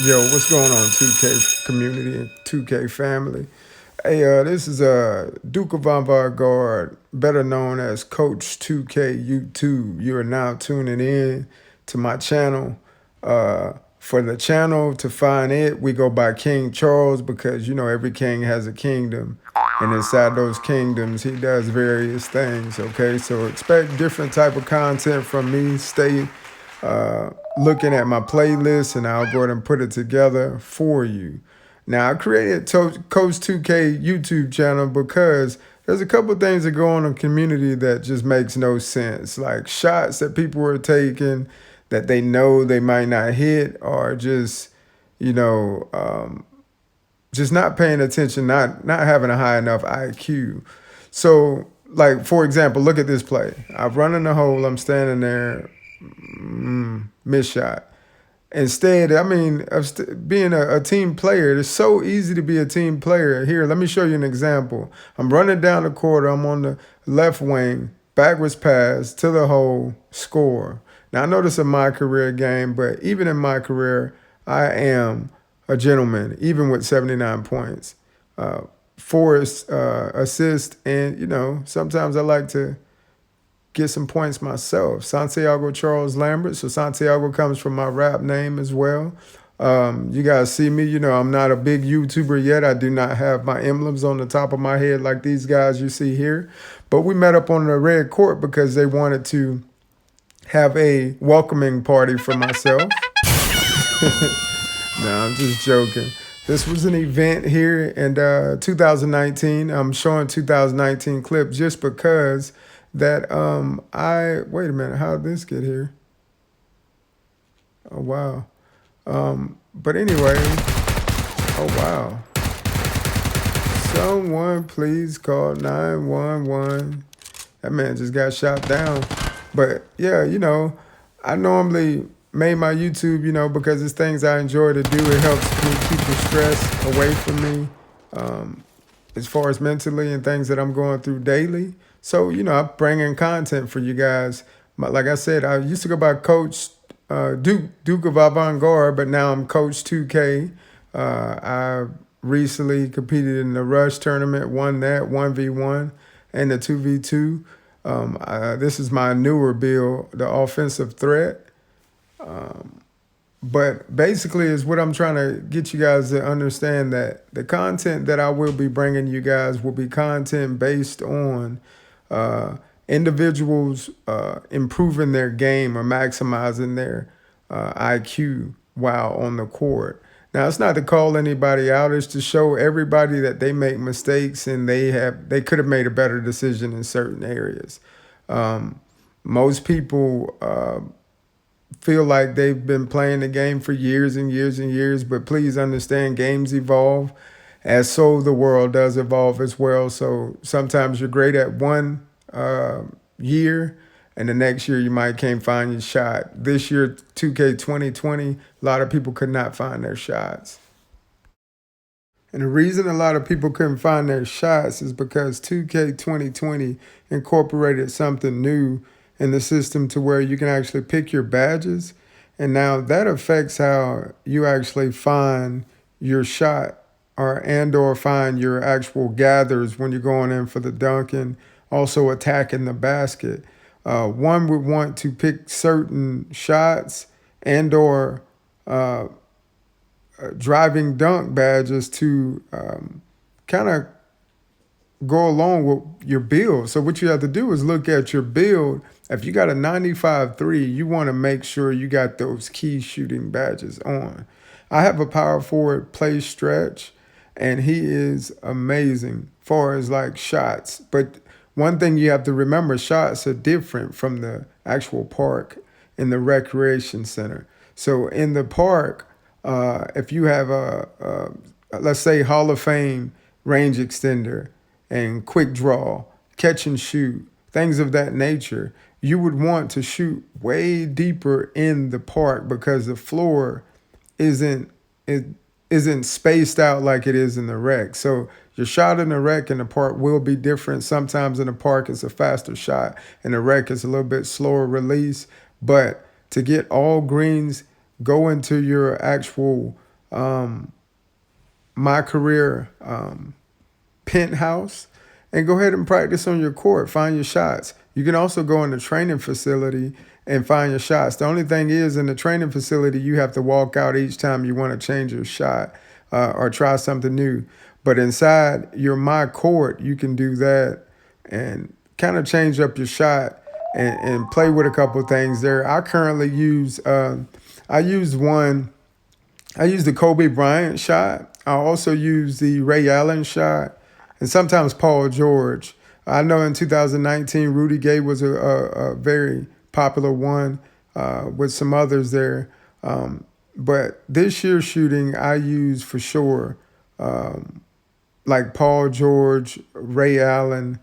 Yo, what's going on, 2K community and 2K family? Hey, this is Duke of Avant-Garde, better known as Coach 2K YouTube. You are now tuning in to my channel. For the channel, to find it, we go by King Charles because, you know, every king has a kingdom. And inside those kingdoms, he does various things, okay? So expect different type of content from me. Stay looking at my playlist and I'll go ahead and put it together for you. Now, I created Coach 2K YouTube channel because there's a couple things that go on in the community that just makes no sense. Like shots that people are taking that they know they might not hit, or just, you know, just not paying attention, not having a high enough IQ. So, like, for example, look at this play. I'm running the hole, I'm standing there, miss shot. Instead, I mean, of being a team player, it's so easy to be a team player. Here, let me show you an example. I'm running down the court. I'm on the left wing, backwards pass to the hole, score. Now, I know this is a Mycareer game, but even in Mycareer, I am a gentleman, even with 79 points. Four assists, and, you know, sometimes I like to get some points myself. Santiago Charles Lambert. So Santiago comes from my rap name as well. You guys see me, you know, I'm not a big YouTuber yet. I do not have my emblems on the top of my head like these guys you see here. But we met up on the red court because they wanted to have a welcoming party for myself. No, I'm just joking. This was an event here in 2019. I'm showing 2019 clip just because that wait a minute, how did this get here? Oh wow. But anyway, oh wow. Someone please call 911. That man just got shot down. But yeah, you know, I normally made my YouTube, you know, because it's things I enjoy to do. It helps me keep the stress away from me, as far as mentally and things that I'm going through daily. So, you know, I bring in content for you guys. Like I said, I used to go by Coach Duke of Avant-Garde, but now I'm Coach 2K. I recently competed in the Rush tournament, won that 1v1 and the 2v2. This is my newer build, the offensive threat. But basically is what I'm trying to get you guys to understand, that the content that I will be bringing you guys will be content based on individuals improving their game or maximizing their IQ while on the court. Now, it's not to call anybody out. It's to show everybody that they make mistakes and they could have made a better decision in certain areas. Most people feel like they've been playing the game for years and years and years, but please understand, games evolve, as so the world does evolve as well. So sometimes you're great at one year, and the next year you might can't find your shot. This year, 2K 2020, a lot of people could not find their shots. And the reason a lot of people couldn't find their shots is because 2K 2020 incorporated something new in the system to where you can actually pick your badges. And now that affects how you actually find your shot or find your actual gathers when you're going in for the dunk and also attacking the basket. One would want to pick certain shots and or driving dunk badges to kind of go along with your build. So what you have to do is look at your build. If you got a 95-3, you want to make sure you got those key shooting badges on. I have a power forward play stretch, and he is amazing far as like shots. But one thing you have to remember, shots are different from the actual park in the recreation center. So in the park, if you have let's say Hall of Fame range extender and quick draw, catch and shoot, things of that nature, you would want to shoot way deeper in the park because the floor isn't it isn't spaced out like it is in the rec. So your shot in the rec and the park will be different. Sometimes in the park it's a faster shot, and the rec is a little bit slower release. But to get all greens, go into your actual Mycareer penthouse, and go ahead and practice on your court. Find your shots. You can also go in the training facility and find your shots. The only thing is, in the training facility, you have to walk out each time you want to change your shot or try something new. But inside your my court, you can do that and kind of change up your shot and play with a couple of things there. I currently use I used one. I use the Kobe Bryant shot. I also use the Ray Allen shot, and sometimes Paul George. I know in 2019, Rudy Gay was a very popular one with some others there. But this year's shooting, I use for sure like Paul George, Ray Allen.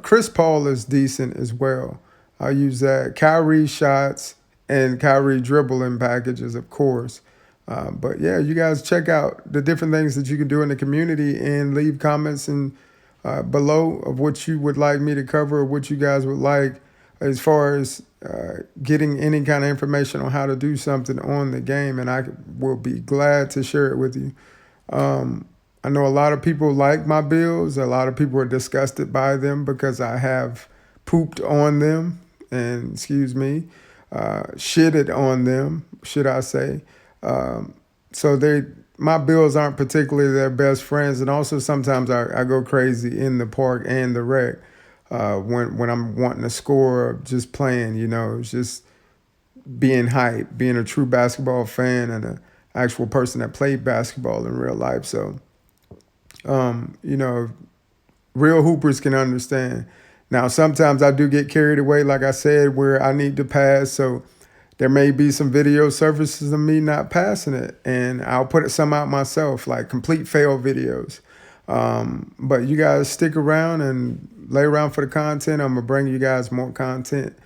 Chris Paul is decent as well. I use that. Kyrie shots and Kyrie dribbling packages, of course. But yeah, you guys check out the different things that you can do in the community and leave comments and below of what you would like me to cover or what you guys would like as far as getting any kind of information on how to do something on the game, and I will be glad to share it with you. I know a lot of people like my builds. A lot of people are disgusted by them because I have pooped on them and, excuse me, shitted on them, should I say. So my bills aren't particularly their best friends, and also sometimes I go crazy in the park and the rec when I'm wanting to score or just playing. It's just being hype, being a true basketball fan and an actual person that played basketball in real life. So, real hoopers can understand. Now, sometimes I do get carried away, like I said, where I need to pass. So there may be some video surfaces of me not passing it, and I'll put some out myself, like complete fail videos. But you guys stick around and lay around for the content. I'm going to bring you guys more content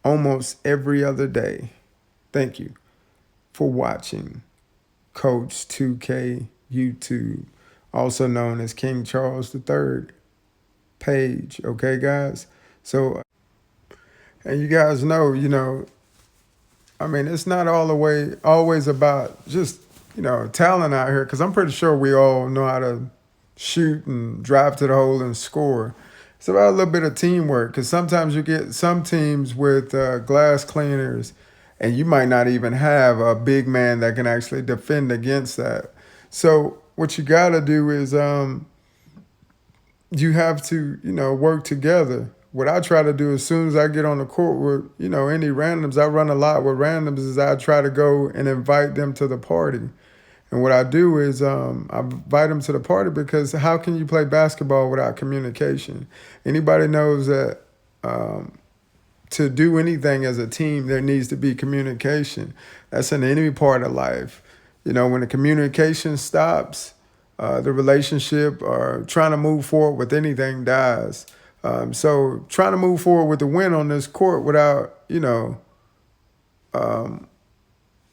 almost every other day. Thank you for watching Coach 2K YouTube, also known as King Charles III page. Okay, guys? So, and you guys know, it's not all the way always about just, talent out here, because I'm pretty sure we all know how to shoot and drive to the hole and score. It's about a little bit of teamwork, because sometimes you get some teams with glass cleaners, and you might not even have a big man that can actually defend against that. So what you got to do is you have to, work together. What I try to do as soon as I get on the court with, any randoms, I run a lot with randoms, is I try to go and invite them to the party. And what I do is I invite them to the party, because how can you play basketball without communication? Anybody knows that to do anything as a team, there needs to be communication. That's in any part of life. When the communication stops, the relationship or trying to move forward with anything dies. So trying to move forward with the win on this court without,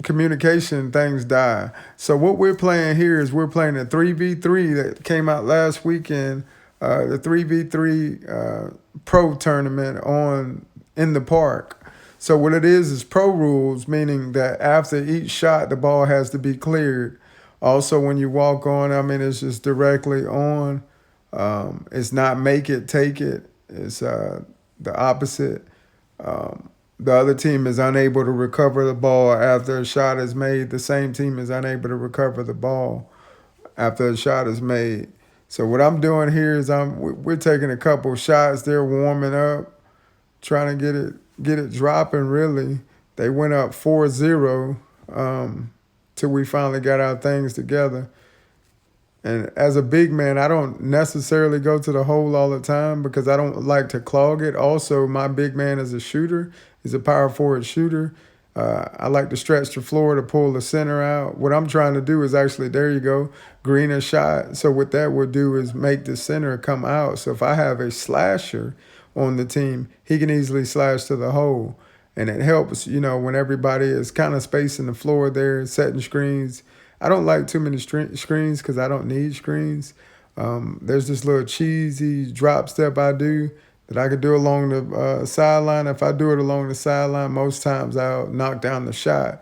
communication, things die. So what we're playing here is we're playing a 3v3 that came out last weekend, the 3v3 pro tournament in the park. So what it is pro rules, meaning that after each shot, the ball has to be cleared. Also, when you walk on, it's just directly on. It's not make it, take it. It's the opposite. The other team is unable to recover the ball after a shot is made. The same team is unable to recover the ball after a shot is made. So what I'm doing here is we're taking a couple shots. They're warming up, trying to get it dropping. Really, they went up 4-0 till we finally got our things together. And as a big man, I don't necessarily go to the hole all the time because I don't like to clog it. Also, my big man is a shooter. He's a power forward shooter. I like to stretch the floor to pull the center out. What I'm trying to do is actually, there you go, green a shot. So what that would do is make the center come out. So if I have a slasher on the team, he can easily slash to the hole. And it helps, when everybody is kind of spacing the floor there, setting screens. I don't like too many screens because I don't need screens. There's this little cheesy drop step I do that I could do along the sideline. If I do it along the sideline, most times I'll knock down the shot.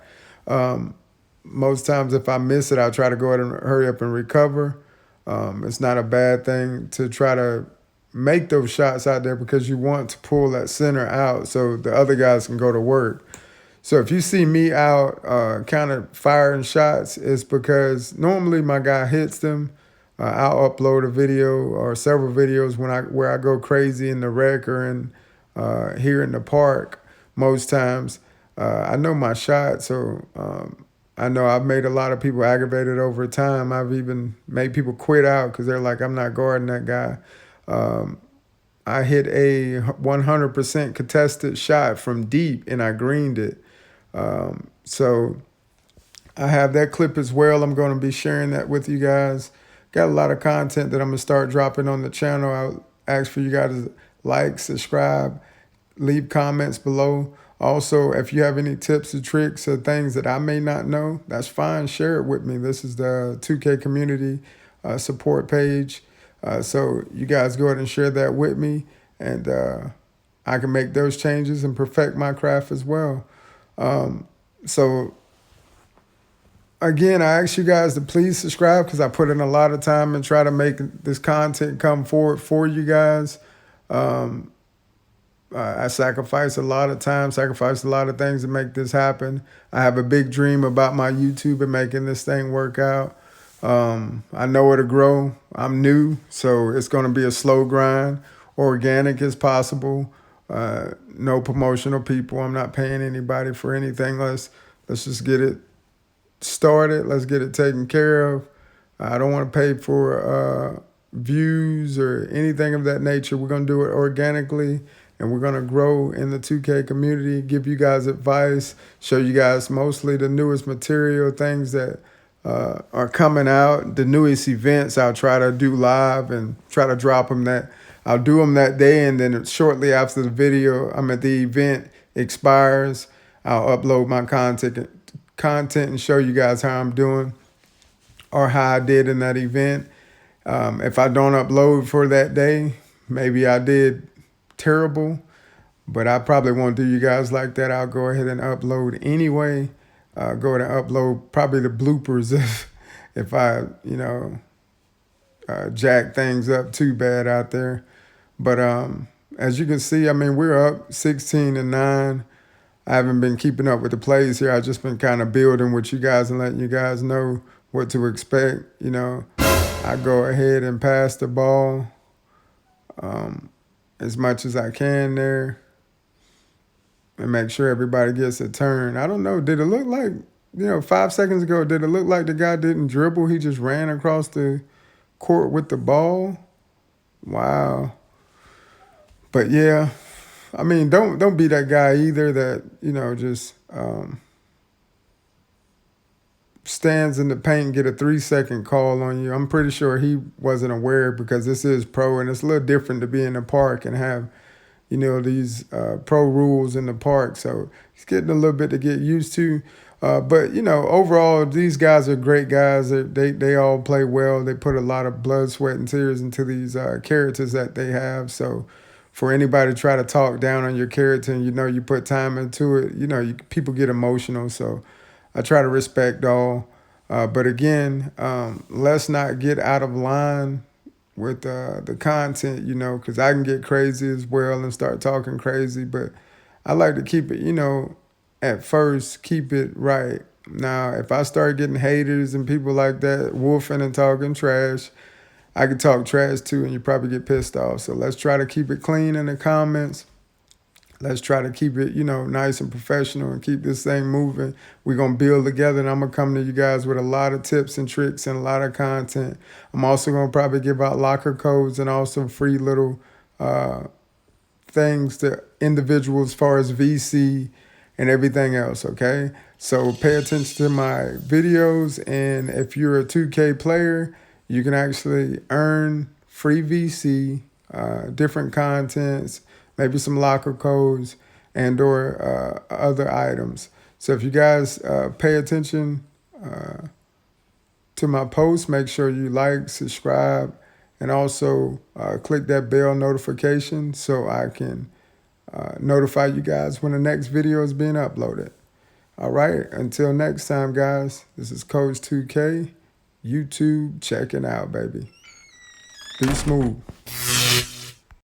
most times if I miss it, I'll try to go ahead and hurry up and recover. It's not a bad thing to try to make those shots out there because you want to pull that center out so the other guys can go to work. So if you see me out kind of firing shots, it's because normally my guy hits them. I'll upload a video or several videos where I go crazy in the rec or in here in the park. Most times, I know my shot, so I know I've made a lot of people aggravated over time. I've even made people quit out because they're like, I'm not guarding that guy. I hit a 100% contested shot from deep and I greened it. So I have that clip as well. I'm going to be sharing that with you guys. Got a lot of content that I'm going to start dropping on the channel. I'll ask for you guys to like, subscribe, leave comments below. Also, if you have any tips or tricks or things that I may not know, that's fine. Share it with me. This is the 2K community support page. So you guys go ahead and share that with me, and I can make those changes and perfect my craft as well. So again, I ask you guys to please subscribe because I put in a lot of time and try to make this content come forward for you guys. I sacrifice a lot of time, sacrifice a lot of things to make this happen. I have a big dream about my YouTube and making this thing work out. I know it'll grow. I'm new, so it's going to be a slow grind, organic as possible. No promotional people. I'm not paying anybody for anything. Let's just get it started. Let's get it taken care of. I don't want to pay for views or anything of that nature. We're going to do it organically, and we're going to grow in the 2K community, give you guys advice, show you guys mostly the newest material, things that are coming out, the newest events I'll try to do live and try to drop them I'll do them that day, and then shortly after the video, the event expires, I'll upload my content and show you guys how I'm doing or how I did in that event. If I don't upload for that day, maybe I did terrible, but I probably won't do you guys like that. I'll go ahead and upload anyway. Go ahead and upload probably the bloopers if I, jack things up too bad out there. But as you can see, we're up 16-9. I haven't been keeping up with the plays here. I've just been kind of building with you guys and letting you guys know what to expect. I go ahead and pass the ball as much as I can there and make sure everybody gets a turn. I don't know. Did it look like, 5 seconds ago, did it look like the guy didn't dribble? He just ran across the court with the ball? Wow. But yeah, don't be that guy either that, just stands in the paint and get a 3-second call on you. I'm pretty sure he wasn't aware because this is pro and it's a little different to be in the park and have, these pro rules in the park. So he's getting a little bit to get used to. But, overall, these guys are great guys. They all play well. They put a lot of blood, sweat, and tears into these characters that they have. So for anybody to try to talk down on your character and, you put time into it, people get emotional. So I try to respect all. But again, let's not get out of line with the content, because I can get crazy as well and start talking crazy. But I like to keep it, at first, keep it right. Now, if I start getting haters and people like that, woofing and talking trash, I can talk trash too, and you probably get pissed off. So let's try to keep it clean in the comments. Let's try to keep it, nice and professional and keep this thing moving. We're going to build together, and I'm going to come to you guys with a lot of tips and tricks and a lot of content. I'm also going to probably give out locker codes and also free little things to individuals as far as VC and everything else, okay? So pay attention to my videos, and if you're a 2K player, you can actually earn free VC, different contents, maybe some locker codes and or other items. So if you guys pay attention to my posts, make sure you like, subscribe, and also click that bell notification so I can notify you guys when the next video is being uploaded. All right, until next time, guys, this is Coach 2K, YouTube checking out, baby. Be smooth.